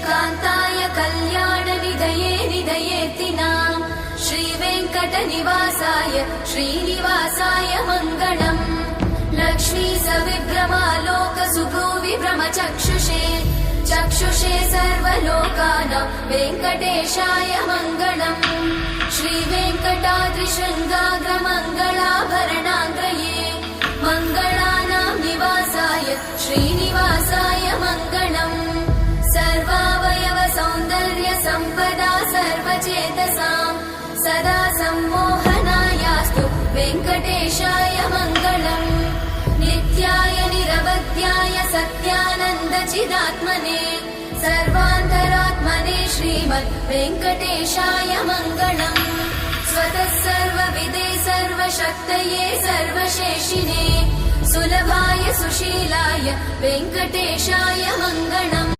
कान्ताय कल्याणनिधये निधयेत्तिनाम् श्रीवेङ्कटनिवासाय श्रीनिवासाय मङ्गलम् लक्ष्मी सविभ्रमालोकसुभ्रूविभ्रमचक्षुषे चक्षुषे सर्वलोकानां वेङ्कटेशाय मङ्गलम् श्रीवेङ्कटाद्रिशृङ्गाग्रमङ्गलाभरणाङ्ग्रये मङ्गलानां निवासाय श्रीनिवासाय मङ्गलम् सर्वावयव सौन्दर्य सम्पदा सर्वचेतसां सदा सम्मोहनायास्तु वेङ्कटेशाय मङ्गलम् नित्याय निरवध्याय सत्यानन्दचिदात्मने सर्वान्तरात्मने श्रीमद् वेङ्कटेशाय मङ्गलम् स्वतः सर्वविदे सर्वशक्तये सर्वशेषिने सुलभाय सुशीलाय वेङ्कटेशाय मङ्गलम्